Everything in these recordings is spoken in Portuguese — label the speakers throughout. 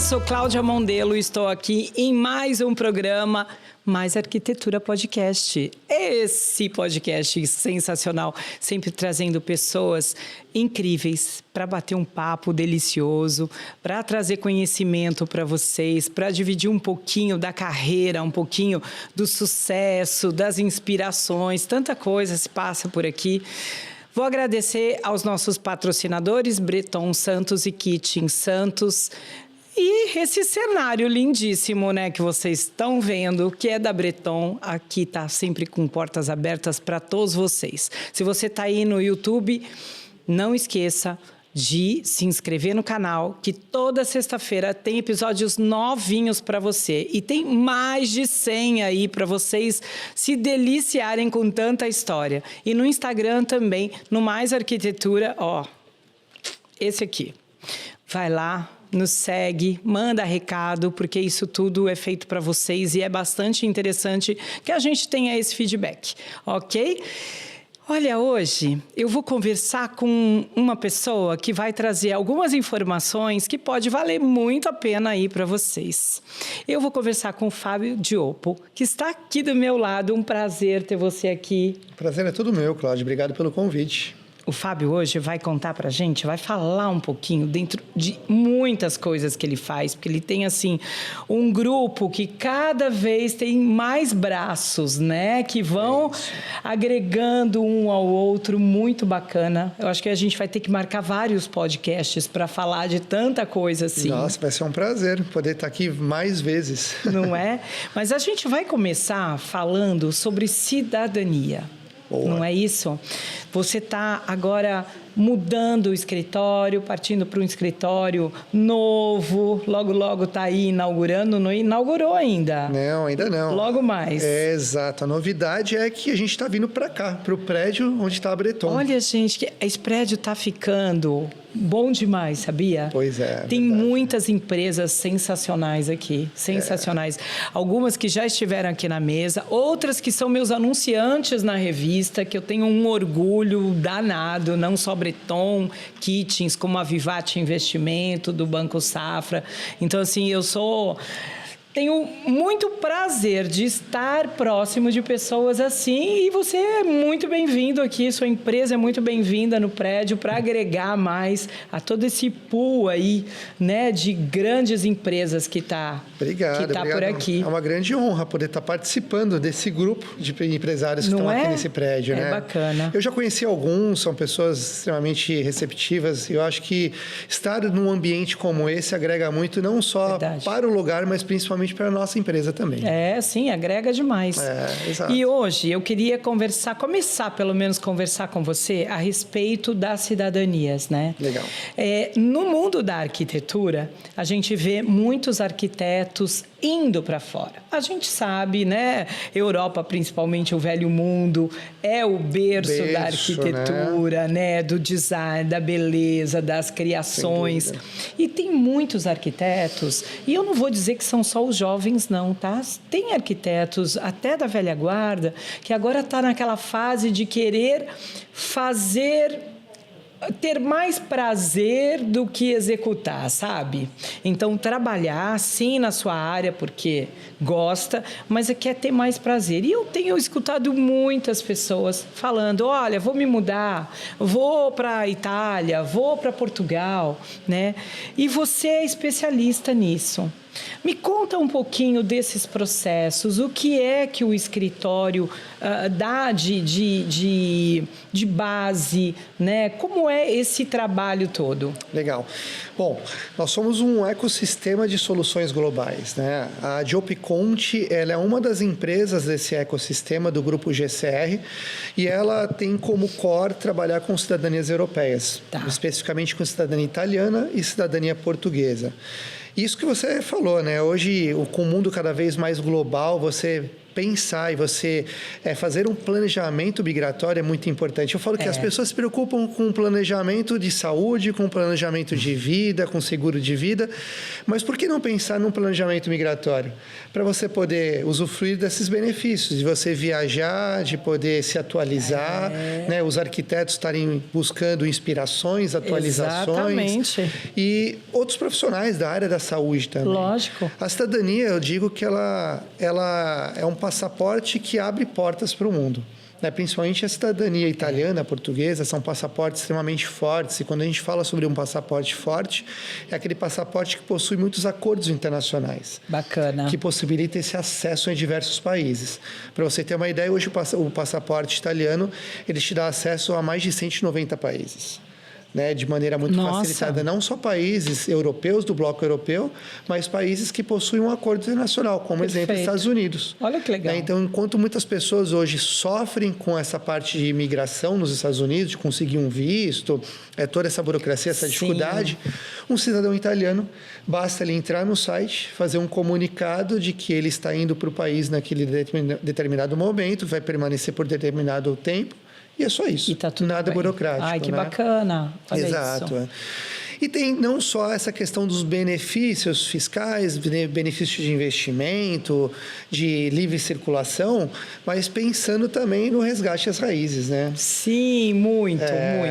Speaker 1: sou Cláudia Mondelo e estou aqui em mais um programa Mais Arquitetura Podcast. Esse podcast sensacional, sempre trazendo pessoas incríveis para bater um papo delicioso, para trazer conhecimento para vocês, para dividir um pouquinho da carreira, um pouquinho do sucesso, das inspirações, tanta coisa se passa por aqui. Vou agradecer aos nossos patrocinadores, Breton Santos e Kitchen Santos. E esse cenário lindíssimo, né, que vocês estão vendo, que é da Breton, aqui está sempre com portas abertas para todos vocês. Se você está aí no YouTube, não esqueça de se inscrever no canal, que toda sexta-feira tem episódios novinhos para você. E tem mais de 100 aí para vocês se deliciarem com tanta história. E no Instagram também, no Mais Arquitetura, ó, esse aqui. Vai lá, nos segue, manda recado, porque isso tudo é feito para vocês e é bastante interessante que a gente tenha esse feedback, ok? Olha, hoje eu vou conversar com uma pessoa que vai trazer algumas informações que pode valer muito a pena aí para vocês. Eu vou conversar com o Fábio Diopo, que está aqui do meu lado. Um prazer ter você aqui.
Speaker 2: O prazer é todo meu, Cláudio. Obrigado pelo convite.
Speaker 1: O Fábio hoje vai contar pra gente, vai falar um pouquinho dentro de muitas coisas que ele faz, porque ele tem, assim, um grupo que cada vez tem mais braços, né? Que vão agregando um ao outro, muito bacana. Eu acho que a gente vai ter que marcar vários podcasts para falar de tanta coisa assim.
Speaker 2: Nossa, vai ser um prazer poder estar aqui mais vezes.
Speaker 1: Não é? Mas a gente vai começar falando sobre cidadania. Boa. Não é isso? Você está agora mudando o escritório, partindo para um escritório novo, logo está aí inaugurando, não inaugurou ainda?
Speaker 2: Não, ainda não.
Speaker 1: Logo mais.
Speaker 2: É, exato. A novidade é que a gente está vindo para cá, para o prédio onde está a Breton.
Speaker 1: Olha, gente, esse prédio está ficando bom demais, sabia?
Speaker 2: Pois é.
Speaker 1: Tem muitas empresas sensacionais aqui, sensacionais. Algumas que já estiveram aqui na mesa, outras que são meus anunciantes na revista, que eu tenho um orgulho danado, não só Breton, Kitchens, como a Vivati Investimento, do Banco Safra. Então, assim, tenho muito prazer de estar próximo de pessoas assim e você é muito bem-vindo aqui, sua empresa é muito bem-vinda no prédio para agregar mais a todo esse pool aí, né, de grandes empresas que está por aqui.
Speaker 2: É uma grande honra poder estar participando desse grupo de empresários que estão aqui nesse prédio, né?
Speaker 1: É bacana.
Speaker 2: Eu já conheci alguns, são pessoas extremamente receptivas. Eu acho que estar num ambiente como esse agrega muito, não só para o lugar, mas principalmente para a nossa empresa também.
Speaker 1: É, sim, agrega demais.
Speaker 2: Exato.
Speaker 1: E hoje eu queria começar pelo menos conversar com você a respeito das cidadanias, né?
Speaker 2: Legal.
Speaker 1: No mundo da arquitetura, a gente vê muitos arquitetos indo para fora. A gente sabe, né? Europa, principalmente o velho mundo, é o berço da arquitetura, né? Do design, da beleza, das criações. E tem muitos arquitetos, e eu não vou dizer que são só os jovens não, tá? Tem arquitetos até da velha guarda que agora está naquela fase de querer ter mais prazer do que executar, sabe? Então, trabalhar, sim, na sua área, porque gosta, mas quer ter mais prazer. E eu tenho escutado muitas pessoas falando, olha, vou me mudar, vou para a Itália, vou para Portugal, né? E você é especialista nisso. Me conta um pouquinho desses processos, o que é que o escritório dá de base, né? Como é esse trabalho todo?
Speaker 2: Legal. Bom, nós somos um ecossistema de soluções globais, né? A Diopiconte, ela é uma das empresas desse ecossistema do grupo GCR e ela tem como core trabalhar com cidadanias europeias, especificamente com cidadania italiana e cidadania portuguesa. Isso que você falou, né? Hoje, com o mundo cada vez mais global, você pensar e você fazer um planejamento migratório é muito importante. Eu falo que as pessoas se preocupam com planejamento de saúde, com planejamento de vida, com seguro de vida, mas por que não pensar num planejamento migratório? Para você poder usufruir desses benefícios, de você viajar, de poder se atualizar, né? Os arquitetos estarem buscando inspirações, atualizações.
Speaker 1: Exatamente.
Speaker 2: E outros profissionais da área da saúde também.
Speaker 1: Lógico.
Speaker 2: A cidadania, eu digo que ela é um passaporte que abre portas para o mundo. Né? Principalmente a cidadania italiana, portuguesa, são passaportes extremamente fortes. E quando a gente fala sobre um passaporte forte, é aquele passaporte que possui muitos acordos internacionais.
Speaker 1: Bacana.
Speaker 2: Que possibilita esse acesso em diversos países. Para você ter uma ideia, hoje o passaporte italiano, ele te dá acesso a mais de 190 países. Né, de maneira muito facilitada, não só países europeus, do bloco europeu, mas países que possuem um acordo internacional, como exemplo, os Estados Unidos.
Speaker 1: Olha que legal.
Speaker 2: Né, então, enquanto muitas pessoas hoje sofrem com essa parte de imigração nos Estados Unidos, de conseguir um visto, toda essa burocracia, essa dificuldade, um cidadão italiano, basta ele entrar no site, fazer um comunicado de que ele está indo para o país naquele determinado momento, vai permanecer por determinado tempo, e é só isso.
Speaker 1: E tá tudo
Speaker 2: nada
Speaker 1: bem.
Speaker 2: burocrático.
Speaker 1: Ai, que
Speaker 2: né?
Speaker 1: bacana. Olha
Speaker 2: Exato.
Speaker 1: Isso.
Speaker 2: E tem não só essa questão dos benefícios fiscais, benefícios de investimento, de livre circulação, mas pensando também no resgate às raízes, né?
Speaker 1: Sim, muito.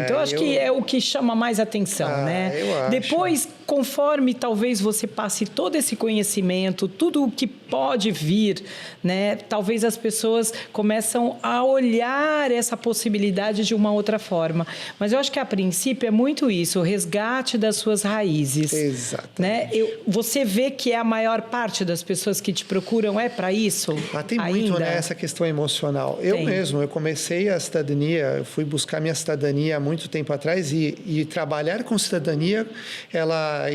Speaker 1: Eu acho que é o que chama mais atenção, né?
Speaker 2: Eu acho.
Speaker 1: Depois, conforme talvez você passe todo esse conhecimento, tudo o que pode vir, né? Talvez as pessoas começam a olhar essa possibilidade de uma outra forma. Mas eu acho que a princípio é muito isso, o resgate das suas raízes.
Speaker 2: Exato.
Speaker 1: Né? Você vê que a maior parte das pessoas que te procuram é para isso?
Speaker 2: Tem muito, né, essa questão emocional. Eu comecei a cidadania, eu fui buscar minha cidadania há muito tempo atrás e trabalhar com cidadania, ela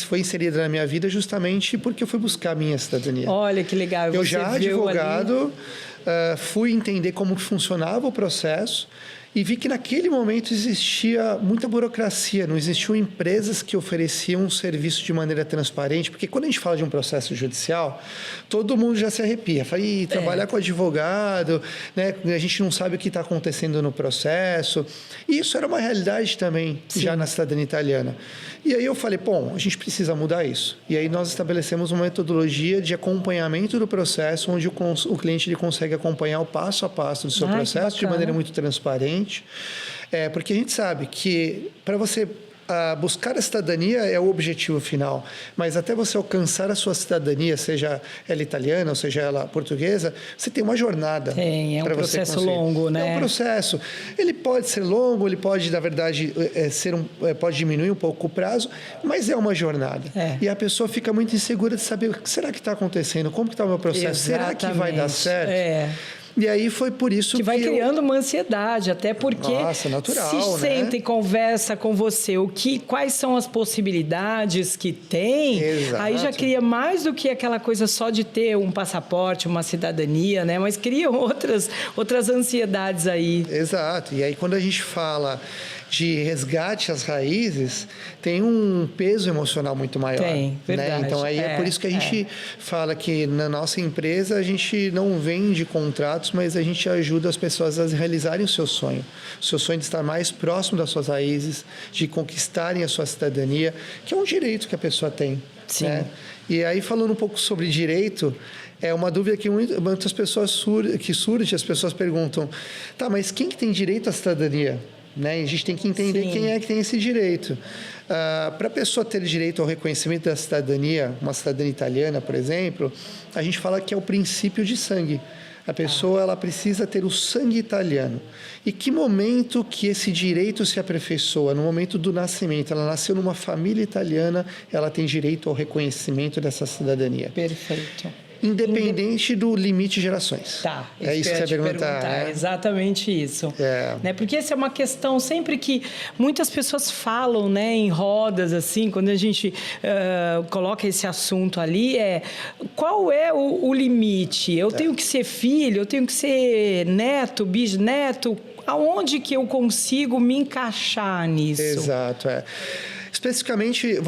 Speaker 2: foi inserida na minha vida justamente porque eu fui buscar a minha cidadania.
Speaker 1: Olha que legal.
Speaker 2: Eu já advogado, fui entender como funcionava o processo e vi que naquele momento existia muita burocracia, não existiam empresas que ofereciam um serviço de maneira transparente, porque quando a gente fala de um processo judicial, todo mundo já se arrepia. Fala, trabalhar com advogado, né? A gente não sabe o que está acontecendo no processo. E isso era uma realidade também, já na cidadania italiana. E aí eu falei, bom, a gente precisa mudar isso. E aí nós estabelecemos uma metodologia de acompanhamento do processo, onde o cliente ele consegue acompanhar o passo a passo do seu processo de maneira muito transparente. Porque a gente sabe que para você buscar a cidadania é o objetivo final, mas até você alcançar a sua cidadania, seja ela italiana ou seja ela portuguesa, você tem uma jornada.
Speaker 1: É um processo longo, né?
Speaker 2: É um processo. Ele pode ser longo, ele pode, na verdade, pode diminuir um pouco o prazo, mas é uma jornada. E a pessoa fica muito insegura de saber o que será que está acontecendo, como que está o meu processo,
Speaker 1: Exatamente.
Speaker 2: Será que vai dar certo? E aí foi por isso
Speaker 1: que vai criando uma ansiedade, até porque
Speaker 2: natural,
Speaker 1: se senta e conversa com você quais são as possibilidades que tem, aí já cria mais do que aquela coisa só de ter um passaporte, uma cidadania, né? Mas criam outras ansiedades aí.
Speaker 2: Exato. E aí quando a gente fala de resgate às raízes, tem um peso emocional muito maior.
Speaker 1: Tem, verdade.
Speaker 2: Né? Então, aí é por isso que a gente fala que na nossa empresa a gente não vende contratos, mas a gente ajuda as pessoas a realizarem o seu sonho de estar mais próximo das suas raízes, de conquistarem a sua cidadania, que é um direito que a pessoa tem.
Speaker 1: Sim.
Speaker 2: Né? E aí, falando um pouco sobre direito, é uma dúvida que muitas pessoas surge, as pessoas perguntam, mas quem que tem direito à cidadania? Né? A gente tem que entender quem é que tem esse direito. Para a pessoa ter direito ao reconhecimento da cidadania, uma cidadania italiana, por exemplo, a gente fala que é o princípio de sangue. A pessoa ela precisa ter o sangue italiano. E que momento que esse direito se aperfeiçoa? No momento do nascimento. Ela nasceu numa família italiana, ela tem direito ao reconhecimento dessa cidadania.
Speaker 1: Perfeito.
Speaker 2: Independente do limite de gerações.
Speaker 1: É isso que você ia
Speaker 2: perguntar.
Speaker 1: Né? Exatamente isso. Né? Porque essa é uma questão sempre que muitas pessoas falam, né, em rodas, assim, quando a gente coloca esse assunto ali, qual é o limite? Eu tenho que ser filho, eu tenho que ser neto, bisneto, aonde que eu consigo me encaixar nisso?
Speaker 2: Exato, Especificamente,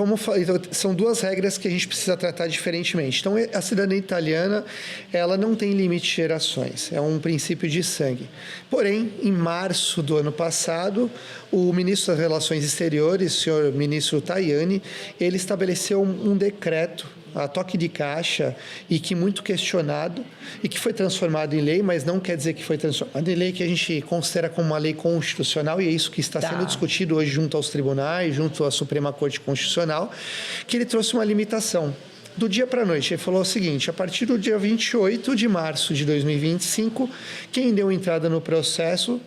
Speaker 2: são duas regras que a gente precisa tratar diferentemente. Então, a cidadania italiana, ela não tem limite de gerações, é um princípio de sangue. Porém, em março do ano passado, o ministro das Relações Exteriores, o senhor ministro Tajani, ele estabeleceu um decreto a toque de caixa e que muito questionado e que foi transformado em lei, mas não quer dizer que foi transformado em lei que a gente considera como uma lei constitucional, e é isso que está sendo discutido hoje junto aos tribunais, junto à Suprema Corte Constitucional, que ele trouxe uma limitação. Do dia para a noite, ele falou o seguinte: a partir do dia 28 de março de 2025, quem deu entrada no processo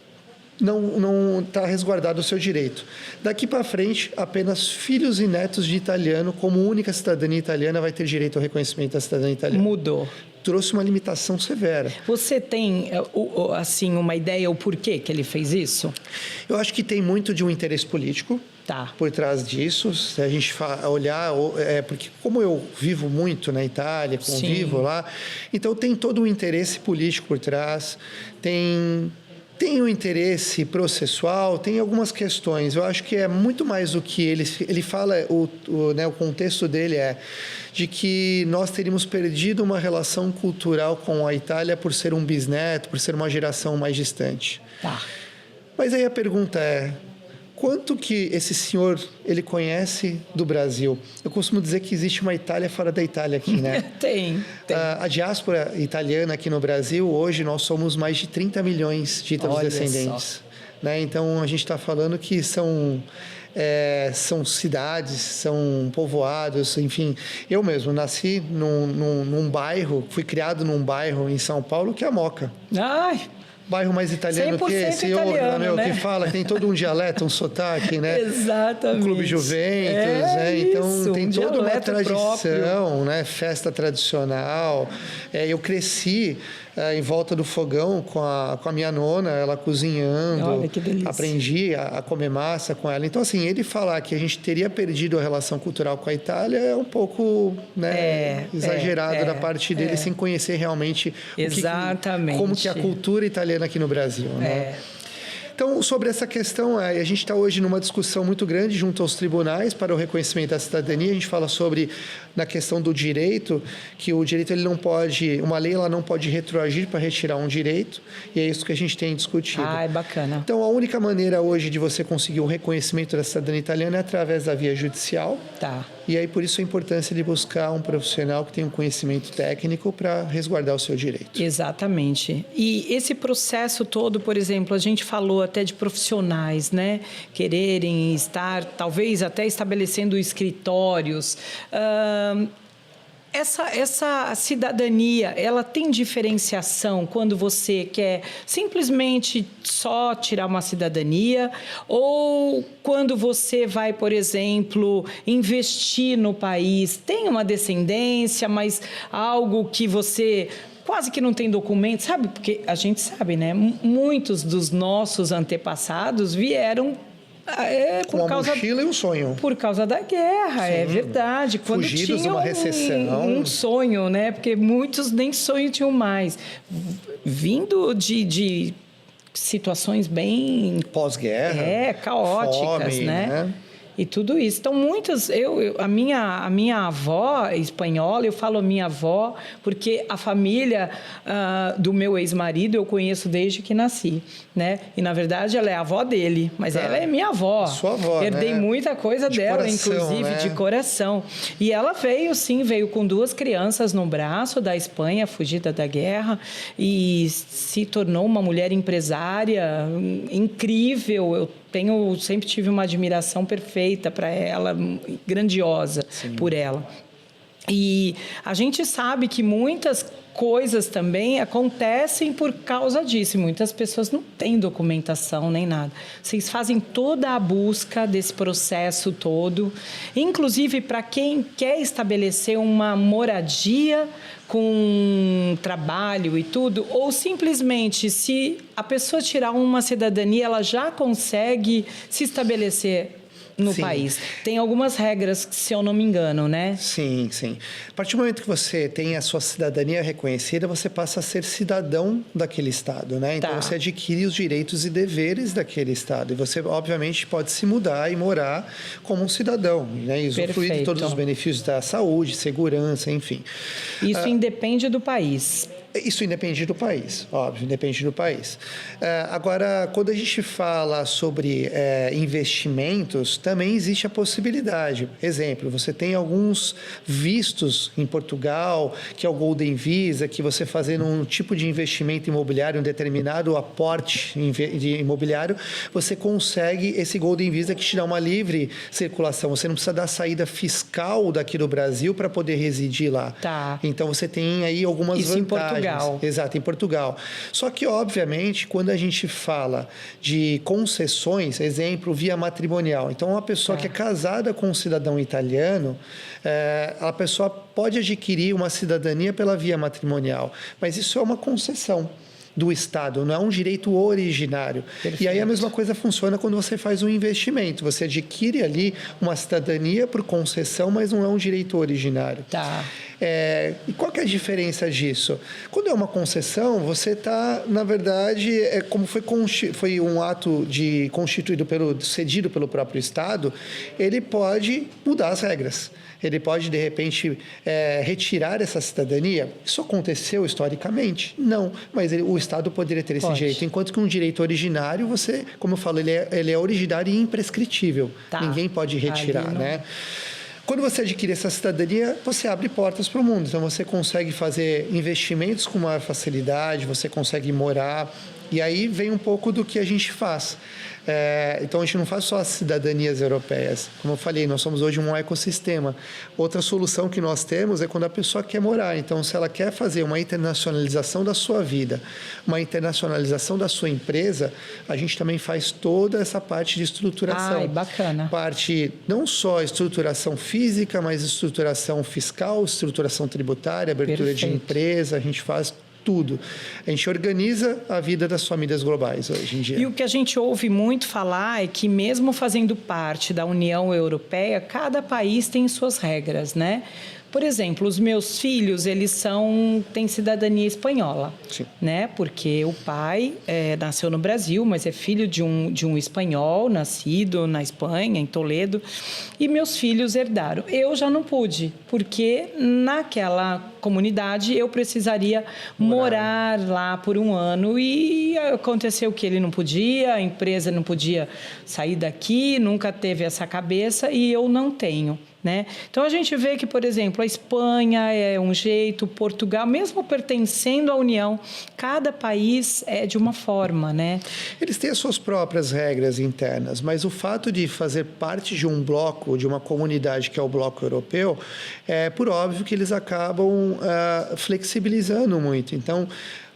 Speaker 2: não está resguardado o seu direito. Daqui para frente, apenas filhos e netos de italiano, como única cidadania italiana, vai ter direito ao reconhecimento da cidadania italiana.
Speaker 1: Mudou.
Speaker 2: Trouxe uma limitação severa.
Speaker 1: Você tem, assim, uma ideia o porquê que ele fez isso?
Speaker 2: Eu acho que tem muito de um interesse político por trás disso. Se a gente olhar, porque como eu vivo muito na Itália, convivo lá, então tem todo um interesse político por trás, tem o interesse processual, tem algumas questões. Eu acho que é muito mais do que ele fala, o contexto dele é de que nós teríamos perdido uma relação cultural com a Itália por ser um bisneto, por ser uma geração mais distante. Mas aí a pergunta é: quanto que esse senhor ele conhece do Brasil? Eu costumo dizer que existe uma Itália fora da Itália aqui, né?
Speaker 1: Tem.
Speaker 2: A diáspora italiana aqui no Brasil, hoje nós somos mais de 30 milhões de ítalios descendentes. Né? Então, a gente está falando que são cidades, são povoados, enfim. Eu mesmo nasci num bairro, fui criado num bairro em São Paulo, que é a Moca.
Speaker 1: Ai!
Speaker 2: Bairro mais italiano que esse
Speaker 1: italiano, né?
Speaker 2: que fala, tem todo um dialeto, um sotaque, né?
Speaker 1: Exatamente.
Speaker 2: O Clube Juventus, né? Então tem toda uma tradição,
Speaker 1: próprio.
Speaker 2: né? Festa tradicional. Eu cresci em volta do fogão com a minha nona, ela cozinhando.
Speaker 1: Olha, que delícia.
Speaker 2: Aprendi a comer massa com ela. Então, assim, ele falar que a gente teria perdido a relação cultural com a Itália é um pouco exagerado da parte dele, sem conhecer realmente como que é a cultura italiana aqui no Brasil, né? Então, sobre essa questão, a gente está hoje numa discussão muito grande junto aos tribunais para o reconhecimento da cidadania. A gente fala sobre, na questão do direito, que o direito ele não pode, uma lei ela não pode retroagir para retirar um direito, e é isso que a gente tem discutido.
Speaker 1: É bacana.
Speaker 2: Então, a única maneira hoje de você conseguir o reconhecimento da cidadania italiana é através da via judicial. E aí, por isso, a importância de buscar um profissional que tenha um conhecimento técnico para resguardar o seu direito.
Speaker 1: Exatamente. E esse processo todo, por exemplo, a gente falou até de profissionais, né? Quererem estar, talvez até estabelecendo escritórios. Essa cidadania, ela tem diferenciação quando você quer simplesmente só tirar uma cidadania ou quando você vai, por exemplo, investir no país, tem uma descendência, mas algo que você quase que não tem documento, sabe? Porque a gente sabe, né? Muitos dos nossos antepassados vieram
Speaker 2: com a mochila e um sonho.
Speaker 1: Por causa da guerra, é verdade. Quando
Speaker 2: fugidos de uma recessão.
Speaker 1: Um sonho, né? Porque muitos nem sonho tinham mais. Vindo de situações bem...
Speaker 2: pós-guerra.
Speaker 1: Caóticas,
Speaker 2: fome,
Speaker 1: né? E tudo isso. Então, muitas... A minha avó espanhola, eu falo minha avó, porque a família do meu ex-marido eu conheço desde que nasci, né? E, na verdade, ela é a avó dele, mas ela é minha avó.
Speaker 2: Sua avó,
Speaker 1: herdei muita coisa dela,
Speaker 2: coração,
Speaker 1: inclusive,
Speaker 2: né?
Speaker 1: de coração. E ela veio com 2 crianças no braço da Espanha, fugida da guerra, e se tornou uma mulher empresária incrível. Eu sempre tive uma admiração perfeita para ela, grandiosa por ela. E a gente sabe que muitas coisas também acontecem por causa disso. Muitas pessoas não têm documentação nem nada. Vocês fazem toda a busca desse processo todo, inclusive para quem quer estabelecer uma moradia com trabalho e tudo, ou simplesmente se a pessoa tirar uma cidadania, ela já consegue se estabelecer no
Speaker 2: Sim.
Speaker 1: país. Tem algumas regras, se eu não me engano, né?
Speaker 2: Sim, sim. A partir do momento que você tem a sua cidadania reconhecida, você passa a ser cidadão daquele estado, né? Então,
Speaker 1: Tá.
Speaker 2: você adquire os direitos e deveres daquele estado. E você, obviamente, pode se mudar e morar como um cidadão, né? E usufruir de
Speaker 1: Perfeito.
Speaker 2: todos os benefícios da saúde, segurança, enfim.
Speaker 1: Isso independe do país.
Speaker 2: Isso independe do país, óbvio, independe do país. Agora, quando a gente fala sobre investimentos, também existe a possibilidade. Exemplo, você tem alguns vistos em Portugal, que é o Golden Visa, que você fazendo um tipo de investimento imobiliário, um determinado aporte de imobiliário, você consegue esse Golden Visa que te dá uma livre circulação. Você não precisa dar saída fiscal daqui do Brasil para poder residir lá.
Speaker 1: Tá.
Speaker 2: Então, você tem aí algumas
Speaker 1: Isso em
Speaker 2: vantagens.
Speaker 1: Portugal.
Speaker 2: Exato, em Portugal. Só que, obviamente, quando a gente fala de concessões, exemplo, via matrimonial. Então, uma pessoa que é casada com um cidadão italiano, a pessoa pode adquirir uma cidadania pela via matrimonial. Mas isso é uma concessão do Estado, não é um direito originário.
Speaker 1: Perfeito.
Speaker 2: E aí a mesma coisa funciona quando você faz um investimento. Você adquire ali uma cidadania por concessão, mas não é um direito originário.
Speaker 1: Tá.
Speaker 2: E qual que é a diferença disso? Quando é uma concessão, você está, na verdade, como foi um ato cedido pelo próprio Estado, ele pode mudar as regras. Ele pode, de repente, retirar essa cidadania? Isso aconteceu historicamente? Não, mas o Estado poderia ter esse direito. Enquanto que um direito originário, você, como eu falo, ele é originário e imprescritível.
Speaker 1: Tá.
Speaker 2: Ninguém pode retirar, né? Quando você adquire essa cidadania, você abre portas para o mundo. Então, você consegue fazer investimentos com maior facilidade, você consegue morar. E aí vem um pouco do que a gente faz. Então, a gente não faz só as cidadanias europeias. Como eu falei, nós somos hoje um ecossistema. Outra solução que nós temos é quando a pessoa quer morar. Então, se ela quer fazer uma internacionalização da sua vida, uma internacionalização da sua empresa, a gente também faz toda essa parte de estruturação.
Speaker 1: Ai, bacana.
Speaker 2: Parte não só estruturação física, mas estruturação fiscal, estruturação tributária, abertura de empresa, a gente faz tudo. A gente organiza a vida das famílias globais hoje em dia.
Speaker 1: E o que a gente ouve muito falar é que mesmo fazendo parte da União Europeia, cada país tem suas regras, né? Por exemplo, os meus filhos, eles têm cidadania espanhola,
Speaker 2: Sim.
Speaker 1: né? Porque o pai nasceu no Brasil, mas é filho de um espanhol, nascido na Espanha, em Toledo, e meus filhos herdaram. Eu já não pude, porque naquela comunidade eu precisaria morar lá por um ano, e aconteceu que ele não podia, a empresa não podia sair daqui, nunca teve essa cabeça, e eu não tenho. Né? Então, a gente vê que, por exemplo, a Espanha é um jeito, Portugal, mesmo pertencendo à União, cada país é de uma forma, né?
Speaker 2: Eles têm as suas próprias regras internas, mas o fato de fazer parte de um bloco, de uma comunidade que é o bloco europeu, por óbvio que eles acabam flexibilizando muito. Então,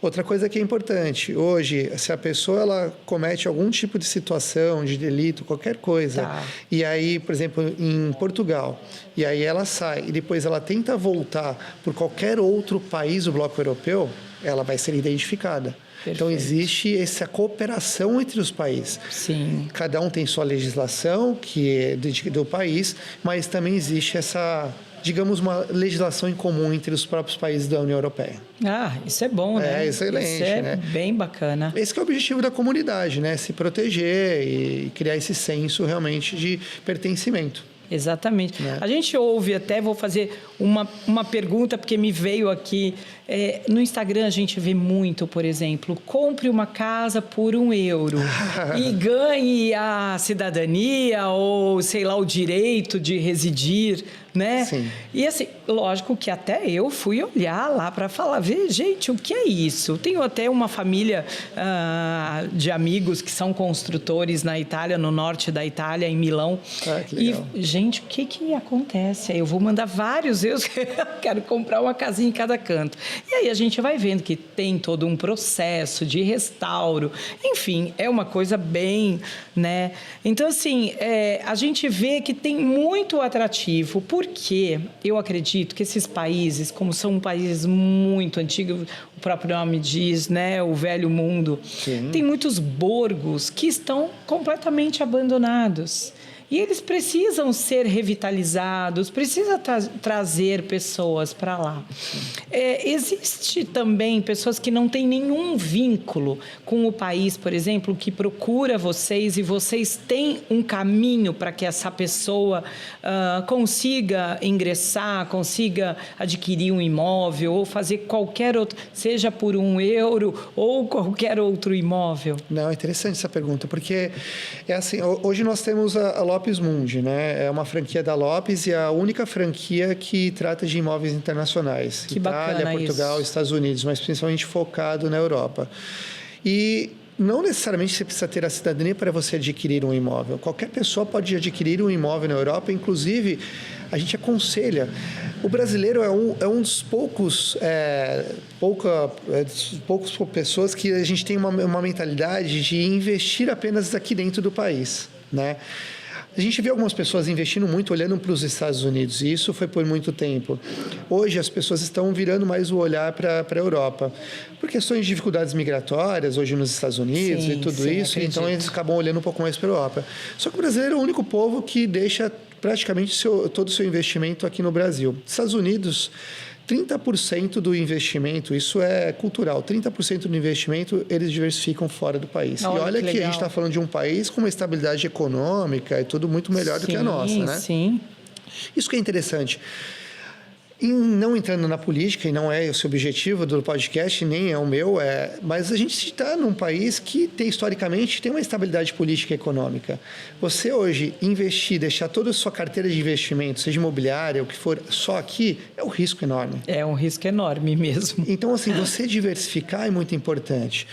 Speaker 2: outra coisa que é importante, hoje, se a pessoa ela comete algum tipo de situação, de delito, qualquer coisa, e aí, por exemplo, em Portugal, e aí ela sai, e depois ela tenta voltar por qualquer outro país do bloco europeu, ela vai ser identificada.
Speaker 1: Perfeito.
Speaker 2: Então, existe essa cooperação entre os países.
Speaker 1: Sim.
Speaker 2: Cada um tem sua legislação, que é do país, mas também existe essa, digamos, uma legislação em comum entre os próprios países da União Europeia.
Speaker 1: Ah, isso é bom, né?
Speaker 2: É excelente,
Speaker 1: isso é
Speaker 2: né?
Speaker 1: bem bacana.
Speaker 2: Esse que é o objetivo da comunidade, né? Se proteger e criar esse senso realmente de pertencimento.
Speaker 1: Exatamente.
Speaker 2: Né?
Speaker 1: A gente ouve até, vou fazer uma pergunta, porque me veio aqui. No Instagram a gente vê muito, por exemplo, compre uma casa por €1 e ganhe a cidadania ou, sei lá, o direito de residir, né?
Speaker 2: Sim.
Speaker 1: E assim, lógico que até eu fui olhar lá para falar, gente, o que é isso? Tenho até uma família de amigos que são construtores na Itália, no norte da Itália, em Milão.
Speaker 2: Que legal.
Speaker 1: E, gente, o que acontece? Eu vou mandar vários, eu quero comprar uma casinha em cada canto. E aí a gente vai vendo que tem todo um processo de restauro. Enfim, é uma coisa bem, né? Então, assim, a gente vê que tem muito atrativo, porque eu acredito que esses países, como são países muito antigos, o próprio nome diz, né? O velho mundo,
Speaker 2: Sim.
Speaker 1: tem muitos borgos que estão completamente abandonados. e eles precisam ser revitalizados, precisa trazer pessoas para lá. Existe também pessoas que não têm nenhum vínculo com o país, por exemplo, que procura vocês e vocês têm um caminho para que essa pessoa consiga ingressar, consiga adquirir um imóvel ou fazer qualquer outro, seja por €1 ou qualquer outro imóvel?
Speaker 2: Não, é interessante essa pergunta, porque é assim, hoje nós temos a Lopes Mundi, né? É uma franquia da Lopes e a única franquia que trata de imóveis internacionais.
Speaker 1: Que
Speaker 2: Itália,
Speaker 1: bacana
Speaker 2: Portugal,
Speaker 1: isso.
Speaker 2: Estados Unidos, mas principalmente focado na Europa. E não necessariamente você precisa ter a cidadania para você adquirir um imóvel. Qualquer pessoa pode adquirir um imóvel na Europa, inclusive a gente aconselha. O brasileiro é um dos poucas pessoas que a gente tem uma mentalidade de investir apenas aqui dentro do país, né? A gente vê algumas pessoas investindo muito, olhando para os Estados Unidos, e isso foi por muito tempo. Hoje, as pessoas estão virando mais o olhar para a Europa, por questões de dificuldades migratórias, hoje nos Estados Unidos e tudo isso,
Speaker 1: acredito.
Speaker 2: então eles acabam olhando um pouco mais para a Europa. Só que o brasileiro é o único povo que deixa praticamente todo o seu investimento aqui no Brasil. Estados Unidos, 30% do investimento, isso é cultural, 30% do investimento eles diversificam fora do país.
Speaker 1: Olha,
Speaker 2: e olha que a
Speaker 1: legal.
Speaker 2: gente está falando de um país com uma estabilidade econômica e tudo muito melhor do que a nossa, né?
Speaker 1: Sim.
Speaker 2: Isso que é interessante. E não entrando na política, e não é esse o objetivo do podcast, nem é o meu, mas a gente está num país que historicamente tem uma estabilidade política e econômica. Você hoje investir, deixar toda a sua carteira de investimento, seja imobiliária, o que for, só aqui, é um risco enorme.
Speaker 1: É um risco enorme mesmo.
Speaker 2: Então, assim, você diversificar é muito importante.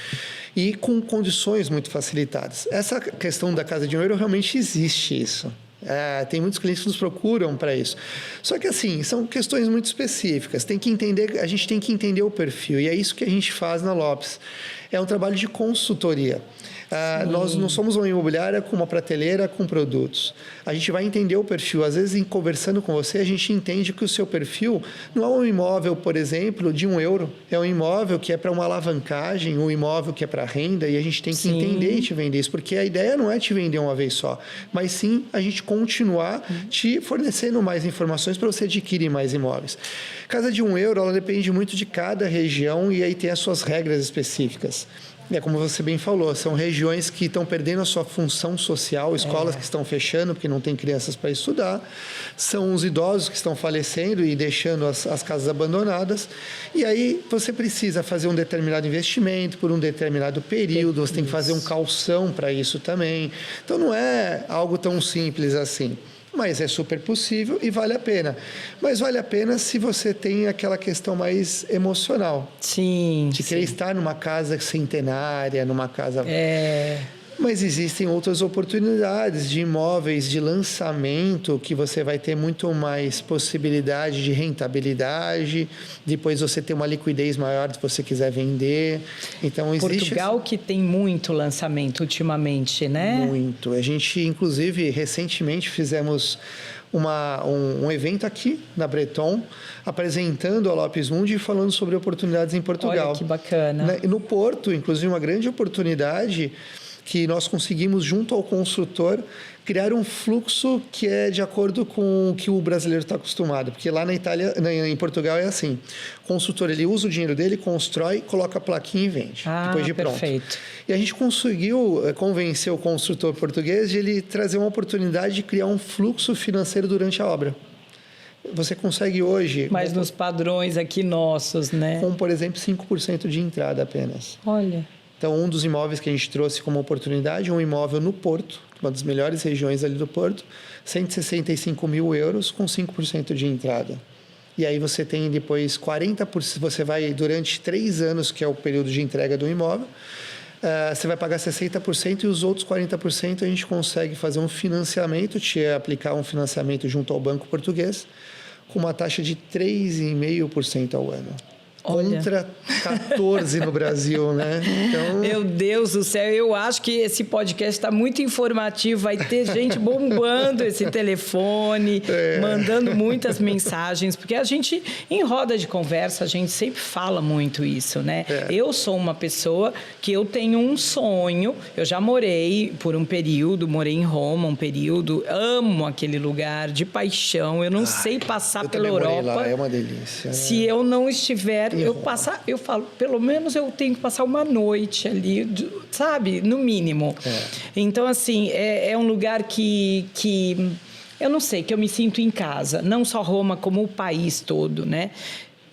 Speaker 2: E com condições muito facilitadas. Essa questão da casa de €1 realmente existe isso. Tem muitos clientes que nos procuram para isso. Só que, assim, são questões muito específicas. A gente tem que entender o perfil. E é isso que a gente faz na Lopes. É um trabalho de consultoria. Nós não somos uma imobiliária com uma prateleira com produtos. A gente vai entender o perfil. Às vezes, em conversando com você, a gente entende que o seu perfil não é um imóvel, por exemplo, de €1. É um imóvel que é para uma alavancagem, um imóvel que é para renda, e a gente tem que entender e te vender isso. Porque a ideia não é te vender uma vez só, mas sim a gente continuar te fornecendo mais informações para você adquirir mais imóveis. Casa de €1, ela depende muito de cada região e aí tem as suas regras específicas. Como você bem falou, são regiões que estão perdendo a sua função social, escolas que estão fechando porque não tem crianças para estudar, são os idosos que estão falecendo e deixando as casas abandonadas, e aí você precisa fazer um determinado investimento por um determinado período, você tem que fazer um calção para isso também. Então não é algo tão simples assim. Mas é super possível e vale a pena. Mas vale a pena se você tem aquela questão mais emocional.
Speaker 1: Sim.
Speaker 2: De querer estar numa casa centenária, numa casa... Mas existem outras oportunidades de imóveis de lançamento que você vai ter muito mais possibilidade de rentabilidade, depois você ter uma liquidez maior se você quiser vender. Então, existe...
Speaker 1: Portugal que tem muito lançamento ultimamente, né?
Speaker 2: Muito. A gente, inclusive, recentemente fizemos um evento aqui na Breton, apresentando a Lopes Mundi e falando sobre oportunidades em Portugal.
Speaker 1: Olha que bacana.
Speaker 2: No Porto, inclusive, uma grande oportunidade que nós conseguimos, junto ao construtor, criar um fluxo que é de acordo com o que o brasileiro está acostumado. Porque lá na Itália, em Portugal é assim. O construtor, ele usa o dinheiro dele, constrói, coloca a plaquinha e vende. Depois de pronto.
Speaker 1: Perfeito.
Speaker 2: E a gente conseguiu convencer o construtor português de ele trazer uma oportunidade de criar um fluxo financeiro durante a obra. Você consegue hoje...
Speaker 1: Mas nos padrões aqui nossos, né?
Speaker 2: Com, por exemplo, 5% de entrada apenas.
Speaker 1: Olha...
Speaker 2: Então, um dos imóveis que a gente trouxe como oportunidade é um imóvel no Porto, uma das melhores regiões ali do Porto, €165 mil com 5% de entrada. E aí você tem depois 40%, você vai durante 3 anos, que é o período de entrega do imóvel, você vai pagar 60% e os outros 40% a gente consegue fazer um financiamento, aplicar um financiamento junto ao Banco Português, com uma taxa de 3,5% ao ano. contra 14 no Brasil, né?
Speaker 1: Então... Meu Deus do céu, eu acho que esse podcast está muito informativo, vai ter gente bombando esse telefone, mandando muitas mensagens, porque a gente, em roda de conversa, a gente sempre fala muito isso, né? Eu sou uma pessoa que eu tenho um sonho, eu já morei por um período, morei em Roma um período, amo aquele lugar de paixão, eu não sei passar pela Europa.
Speaker 2: Lá, é uma delícia.
Speaker 1: Se eu não estiver, eu falo, pelo menos eu tenho que passar uma noite ali, sabe? No mínimo. Então, assim, é um lugar que eu não sei, que eu me sinto em casa. Não só Roma, como o país todo, né?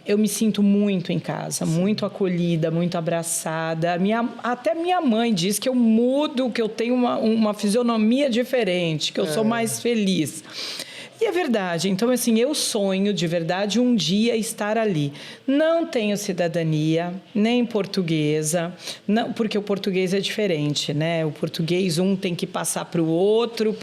Speaker 1: Eu me sinto muito em casa, muito acolhida, muito abraçada. Até minha mãe diz que eu mudo, que eu tenho uma fisionomia diferente, que eu sou mais feliz. E é verdade. Então, assim, eu sonho de verdade um dia estar ali. Não tenho cidadania, nem portuguesa, não, porque o português é diferente, né? O português, um tem que passar para o outro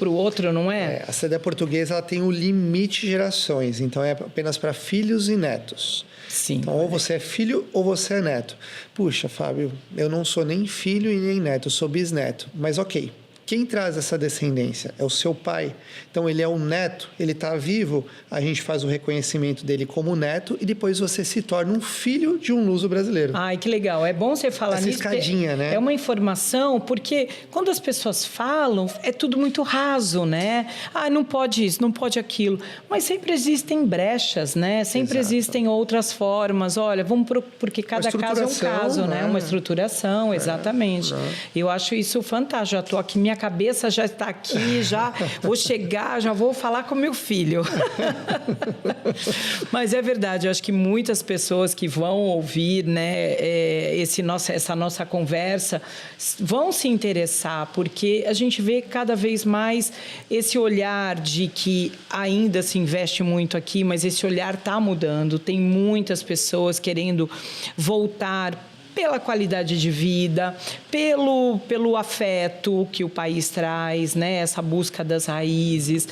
Speaker 1: não é?
Speaker 2: A cidadania portuguesa ela tem um limite de gerações, então é apenas para filhos e netos.
Speaker 1: Sim.
Speaker 2: Então, ou você é filho ou você é neto. Puxa, Fábio, eu não sou nem filho e nem neto, eu sou bisneto. Mas ok. Quem traz essa descendência? É o seu pai. Então, ele é um neto, ele está vivo, a gente faz o reconhecimento dele como neto e depois você se torna um filho de um luso brasileiro.
Speaker 1: Ai, que legal. É bom você falar
Speaker 2: essa
Speaker 1: nisso.
Speaker 2: Escadinha, né?
Speaker 1: É uma informação, porque quando as pessoas falam, é tudo muito raso, né? Ah, não pode isso, não pode aquilo. Mas sempre existem brechas, né? Sempre existem outras formas. Olha, porque cada caso é um caso, né? Uma estruturação, exatamente. Eu acho isso fantástico. Já estou aqui, minha cabeça já está aqui, já vou chegar, já vou falar com meu filho. Mas é verdade, eu acho que muitas pessoas que vão ouvir, né, essa nossa conversa vão se interessar, porque a gente vê cada vez mais esse olhar de que ainda se investe muito aqui, mas esse olhar está mudando, tem muitas pessoas querendo voltar pela qualidade de vida, pelo afeto que o país traz, né? Essa busca das raízes.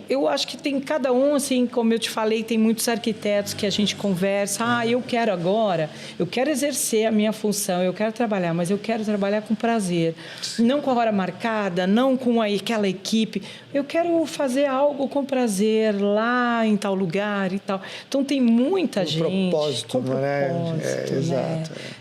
Speaker 1: Eu acho que tem cada um, assim, como eu te falei, tem muitos arquitetos que a gente conversa. Eu quero exercer a minha função, eu quero trabalhar, mas eu quero trabalhar com prazer. Não com a hora marcada, não com aquela equipe. Eu quero fazer algo com prazer lá em tal lugar e tal. Então, tem muita gente...
Speaker 2: Propósito, não é? Exato.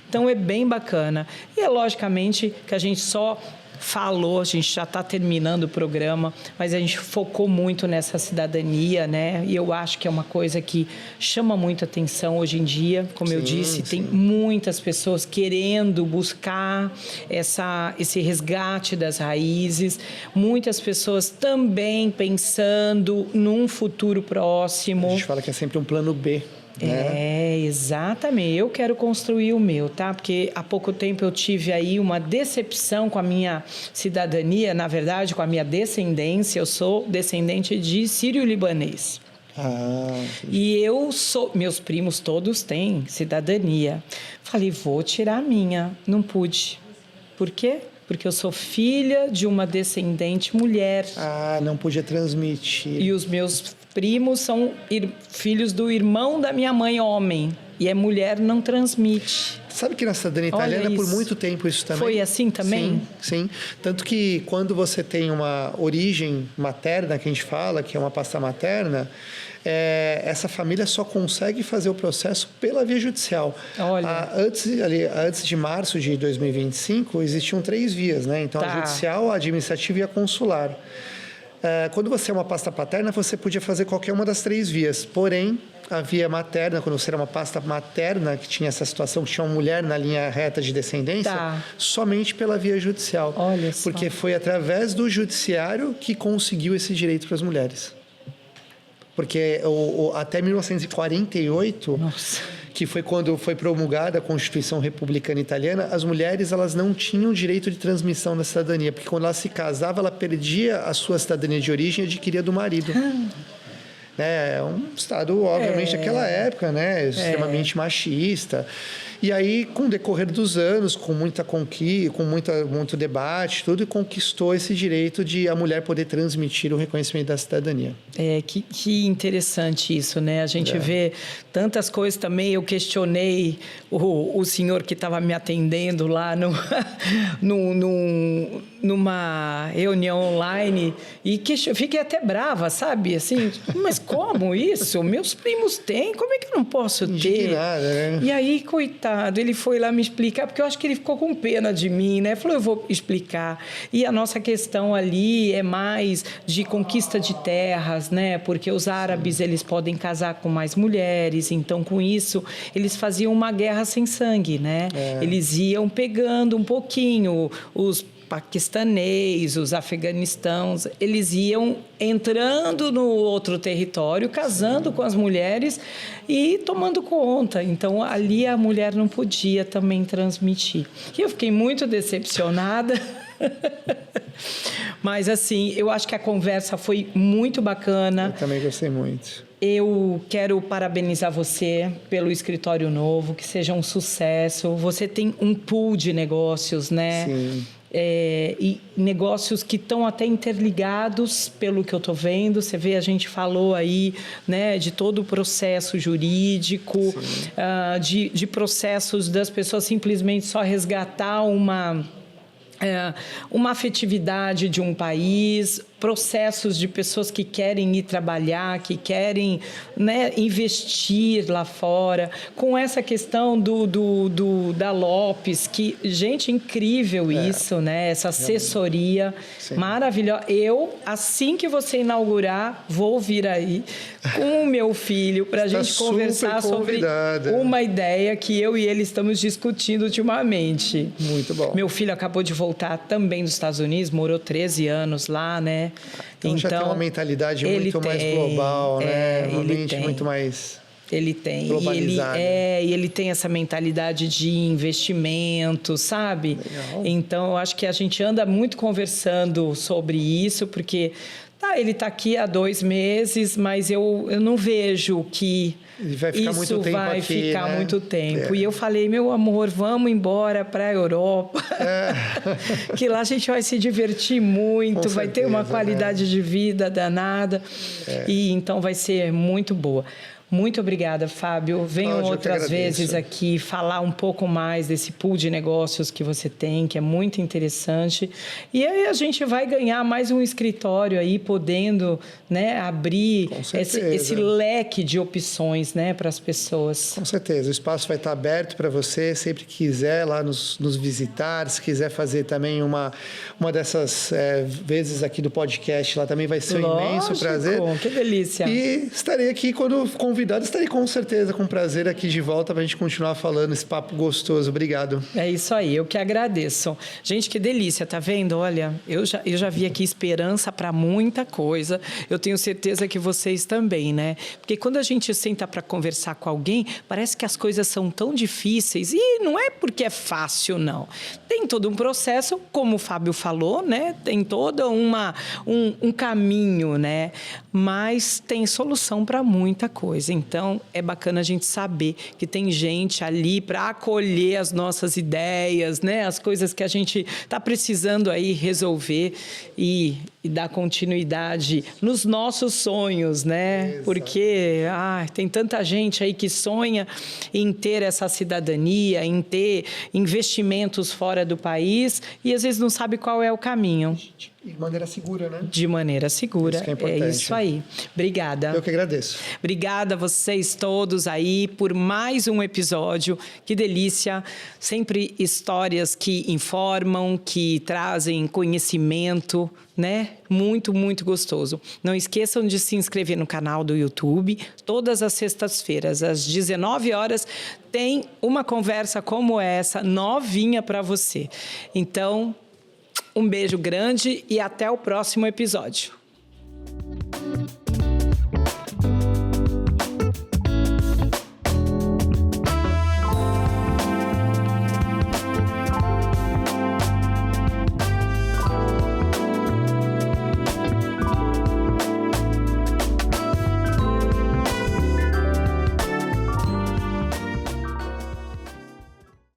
Speaker 1: Então, é bem bacana. E é logicamente que a gente só falou, a gente já está terminando o programa, mas a gente focou muito nessa cidadania, né? E eu acho que é uma coisa que chama muita atenção hoje em dia. Como eu disse, tem muitas pessoas querendo buscar esse resgate das raízes, muitas pessoas também pensando num futuro próximo.
Speaker 2: A gente fala que é sempre um plano B.
Speaker 1: Exatamente. Eu quero construir o meu, tá? Porque há pouco tempo eu tive aí uma decepção com a minha cidadania, na verdade, com a minha descendência. Eu sou descendente de sírio-libanês. E meus primos todos têm cidadania. Falei, vou tirar a minha. Não pude. Por quê? Porque eu sou filha de uma descendente mulher.
Speaker 2: Não podia transmitir.
Speaker 1: E os meus primos são filhos do irmão da minha mãe, homem. E mulher não transmite.
Speaker 2: Sabe que na cidadania italiana, por muito tempo, isso também...
Speaker 1: Foi assim também?
Speaker 2: Sim. Tanto que quando você tem uma origem materna, que a gente fala, que é uma pasta materna, essa família só consegue fazer o processo pela via judicial.
Speaker 1: Olha.
Speaker 2: Antes de março de 2025, existiam 3 vias, né? Então, a judicial, a administrativa e a consular. Quando você é uma pasta paterna, você podia fazer qualquer uma das 3 vias. Porém, a via materna, quando você era uma pasta materna, que tinha essa situação, que tinha uma mulher na linha reta de descendência, somente pela via judicial.
Speaker 1: Olha só.
Speaker 2: Porque foi através do judiciário que conseguiu esse direito para as mulheres. Porque até 1948...
Speaker 1: Nossa.
Speaker 2: Que foi quando foi promulgada a Constituição Republicana Italiana, as mulheres elas não tinham direito de transmissão da cidadania, porque quando ela se casava, ela perdia a sua cidadania de origem e adquiria do marido. né? É um Estado, obviamente, daquela época, né? Extremamente machista. E aí, com o decorrer dos anos, com muita conquista, com muito debate, tudo, conquistou esse direito de a mulher poder transmitir o reconhecimento da cidadania.
Speaker 1: Que interessante isso, né? A gente vê tantas coisas também. Eu questionei o senhor que estava me atendendo lá numa reunião online e fiquei até brava, sabe? Assim, mas como isso? Meus primos têm, como é que eu não posso ter?
Speaker 2: Indignada, né?
Speaker 1: E aí, coitado, ele foi lá me explicar, porque eu acho que ele ficou com pena de mim, né? Falou, eu vou explicar. E a nossa questão ali é mais de conquista de terras, né? Porque os árabes, eles podem casar com mais mulheres, então, com isso, eles faziam uma guerra sem sangue, né? Eles iam pegando um pouquinho os paquistanês, os afeganistãos, eles iam entrando no outro território, casando com as mulheres e tomando conta. Então, ali a mulher não podia também transmitir. E eu fiquei muito decepcionada. Mas, assim, eu acho que a conversa foi muito bacana.
Speaker 2: Eu também gostei muito.
Speaker 1: Eu quero parabenizar você pelo escritório novo, que seja um sucesso. Você tem um pool de negócios, né?
Speaker 2: Sim.
Speaker 1: E negócios que estão até interligados, pelo que eu estou vendo. Você vê, a gente falou aí, né, de todo o processo jurídico, de processos das pessoas simplesmente só resgatar uma afetividade de um país, processos de pessoas que querem ir trabalhar, que querem, né, investir lá fora, com essa questão da Lopes, que, gente, incrível isso, né? Essa assessoria maravilhosa. Eu, assim que você inaugurar, vou vir aí com o meu filho para a gente conversar sobre uma ideia que eu e ele estamos discutindo ultimamente.
Speaker 2: Muito bom.
Speaker 1: Meu filho acabou de voltar também dos Estados Unidos, morou 13 anos lá, né?
Speaker 2: Então já tem uma mentalidade muito mais global, né? Uma mente muito mais globalizada.
Speaker 1: E ele tem essa mentalidade de investimento, sabe?
Speaker 2: Legal.
Speaker 1: Então, eu acho que a gente anda muito conversando sobre isso, porque ele está aqui há 2 meses, mas eu não vejo que
Speaker 2: ele vai ficar muito tempo
Speaker 1: vai
Speaker 2: aqui,
Speaker 1: ficar
Speaker 2: né?
Speaker 1: muito tempo. E eu falei, meu amor, vamos embora para a Europa, que lá a gente vai se divertir muito, vai ter uma qualidade de vida danada, e então vai ser muito boa. Muito obrigada, Fábio. Venham outras vezes aqui falar um pouco mais desse pool de negócios que você tem, que é muito interessante. E aí a gente vai ganhar mais um escritório aí, podendo, né, abrir esse leque de opções, né, para as pessoas.
Speaker 2: Com certeza. O espaço vai estar aberto para você, sempre que quiser lá nos visitar. Se quiser fazer também uma dessas vezes aqui do podcast, lá também vai ser um imenso prazer.
Speaker 1: Que delícia.
Speaker 2: E estarei aqui quando convidado, estarei com certeza com prazer aqui de volta para a gente continuar falando esse papo gostoso. Obrigado.
Speaker 1: É isso aí, eu que agradeço. Gente, que delícia, tá vendo? Olha, eu já vi aqui esperança para muita coisa. Eu tenho certeza que vocês também, né? Porque quando a gente senta para conversar com alguém, parece que as coisas são tão difíceis. E não é porque é fácil, não. Tem todo um processo, como o Fábio falou, né? Tem todo um caminho, né? Mas tem solução para muita coisa. Então, é bacana a gente saber que tem gente ali para acolher as nossas ideias, né? As coisas que a gente está precisando aí resolver e dar continuidade nos nossos sonhos, né? Exato. Porque tem tanta gente aí que sonha em ter essa cidadania, em ter investimentos fora do país e às vezes não sabe qual é o caminho.
Speaker 2: De maneira segura, né?
Speaker 1: De maneira segura.
Speaker 2: Isso que é importante.
Speaker 1: É isso aí. Obrigada.
Speaker 2: Eu que agradeço.
Speaker 1: Obrigada a vocês todos aí por mais um episódio. Que delícia. Sempre histórias que informam, que trazem conhecimento, né? Muito, muito gostoso. Não esqueçam de se inscrever no canal do YouTube. Todas as sextas-feiras, às 19 horas, tem uma conversa como essa, novinha para você. Então, um beijo grande e até o próximo episódio.